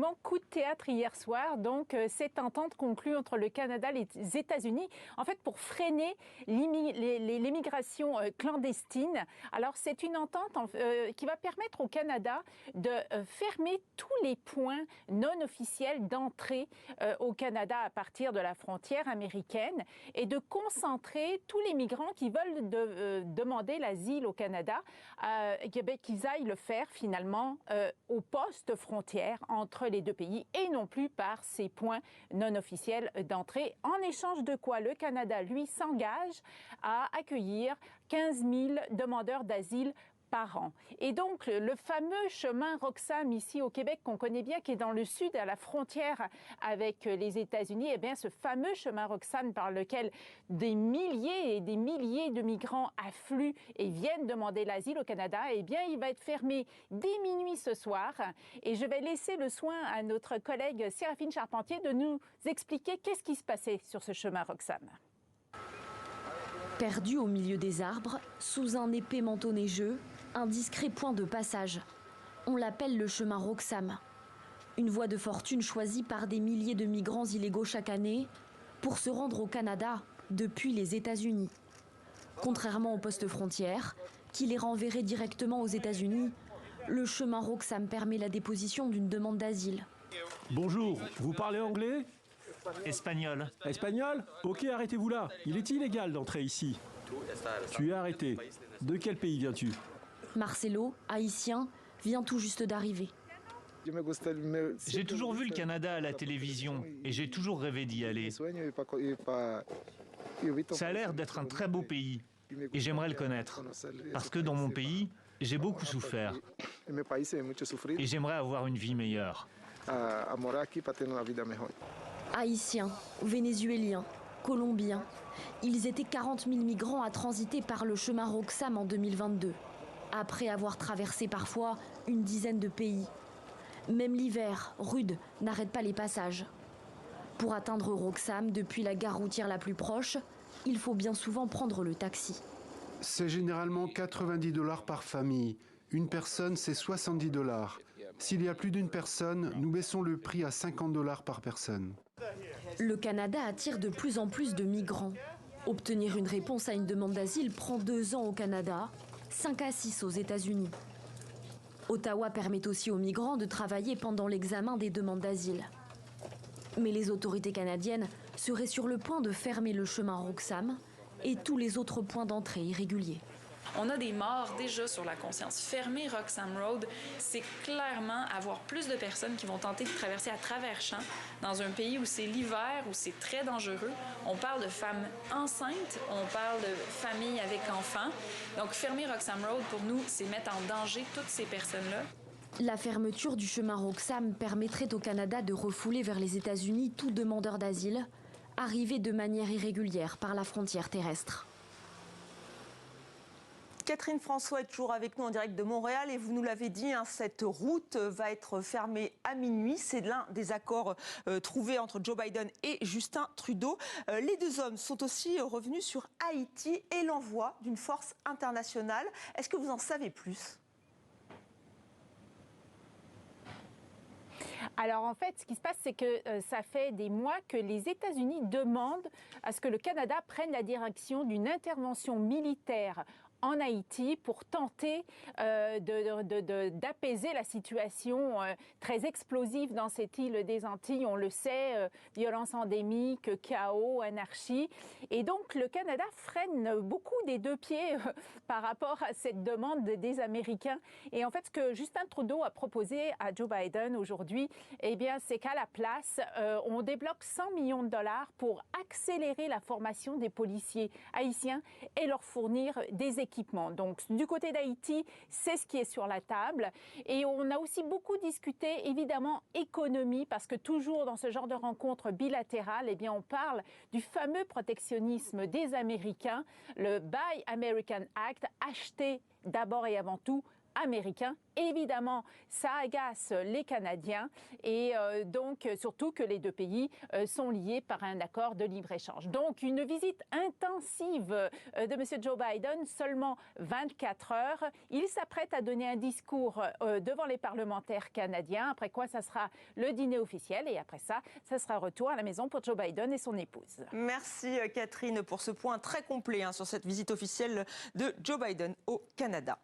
effectivement, coup de théâtre hier soir. Donc, cette entente conclue entre le Canada et les États-Unis, en fait, pour freiner l'immigration clandestine. Alors, c'est une entente qui va permettre au Canada de fermer tous les points non officiels d'entrée au Canada à partir de la frontière américaine et de concentrer tous les migrants qui veulent demander l'asile au Canada, qu'ils aillent le faire finalement au poste frontière entre les deux pays et non plus par ces points non officiels d'entrée. En échange de quoi le Canada, lui, s'engage à accueillir 15 000 demandeurs d'asile par an. Et donc, le fameux chemin Roxham ici au Québec qu'on connaît bien, qui est dans le sud, à la frontière avec les États-Unis, eh bien, ce fameux chemin Roxham par lequel des milliers et des milliers de migrants affluent et viennent demander l'asile au Canada, eh bien, il va être fermé dès minuit ce soir. Et je vais laisser le soin à notre collègue Séraphine Charpentier de nous expliquer qu'est-ce qui se passait sur ce chemin Roxham. Perdu au milieu des arbres, sous un épais manteau neigeux, un discret point de passage. On l'appelle le chemin Roxham. Une voie de fortune choisie par des milliers de migrants illégaux chaque année pour se rendre au Canada depuis les États-Unis. Contrairement au poste frontière, qui les renverrait directement aux États-Unis, le chemin Roxham permet la déposition d'une demande d'asile. Bonjour, vous parlez anglais ? Espagnol. Espagnol ? Ok, arrêtez-vous là. Il est illégal d'entrer ici. Tu es arrêté. De quel pays viens-tu ? Marcelo, haïtien, vient tout juste d'arriver. J'ai toujours vu le Canada à la télévision et j'ai toujours rêvé d'y aller. Ça a l'air d'être un très beau pays et j'aimerais le connaître. Parce que dans mon pays, j'ai beaucoup souffert et j'aimerais avoir une vie meilleure. Haïtiens, Vénézuéliens, Colombiens, ils étaient 40 000 migrants à transiter par le chemin Roxham en 2022, après avoir traversé parfois une dizaine de pays. Même l'hiver, rude, n'arrête pas les passages. Pour atteindre Roxham, depuis la gare routière la plus proche, il faut bien souvent prendre le taxi. C'est généralement 90 $ par famille. Une personne, c'est 70 $. S'il y a plus d'une personne, nous baissons le prix à 50 $ par personne. Le Canada attire de plus en plus de migrants. Obtenir une réponse à une demande d'asile prend 2 ans au Canada, 5 à 6 aux États-Unis. Ottawa permet aussi aux migrants de travailler pendant l'examen des demandes d'asile. Mais les autorités canadiennes seraient sur le point de fermer le chemin Roxham et tous les autres points d'entrée irréguliers. On a des morts déjà sur la conscience. Fermer Roxham Road, c'est clairement avoir plus de personnes qui vont tenter de traverser à travers champs dans un pays où c'est l'hiver, où c'est très dangereux. On parle de femmes enceintes, on parle de familles avec enfants. Donc fermer Roxham Road, pour nous, c'est mettre en danger toutes ces personnes-là. La fermeture du chemin Roxham permettrait au Canada de refouler vers les États-Unis tout demandeur d'asile, arrivé de manière irrégulière par la frontière terrestre. Catherine François est toujours avec nous en direct de Montréal et vous nous l'avez dit, cette route va être fermée à minuit. C'est l'un des accords trouvés entre Joe Biden et Justin Trudeau. Les deux hommes sont aussi revenus sur Haïti et l'envoi d'une force internationale. Est-ce que vous en savez plus ? Alors en fait, ce qui se passe, c'est que ça fait des mois que les États-Unis demandent à ce que le Canada prenne la direction d'une intervention militaire en Haïti pour tenter d'apaiser la situation très explosive dans cette île des Antilles. On le sait, violence endémique, chaos, anarchie. Et donc, le Canada freine beaucoup des deux pieds par rapport à cette demande des Américains. Et en fait, ce que Justin Trudeau a proposé à Joe Biden aujourd'hui, eh bien, c'est qu'à la place, on débloque 100 millions de dollars pour accélérer la formation des policiers haïtiens et leur fournir des équipements. Donc, du côté d'Haïti, c'est ce qui est sur la table. Et on a aussi beaucoup discuté, évidemment, économie, parce que toujours dans ce genre de rencontres bilatérales, eh bien, on parle du fameux protectionnisme des Américains, le Buy American Act, acheter d'abord et avant tout américain. Évidemment, ça agace les Canadiens et donc surtout que les deux pays sont liés par un accord de libre-échange. Donc une visite intensive de M. Joe Biden, seulement 24 heures. Il s'apprête à donner un discours devant les parlementaires canadiens, après quoi ça sera le dîner officiel et après ça, ça sera retour à la maison pour Joe Biden et son épouse. Merci Catherine pour ce point très complet sur cette visite officielle de Joe Biden au Canada.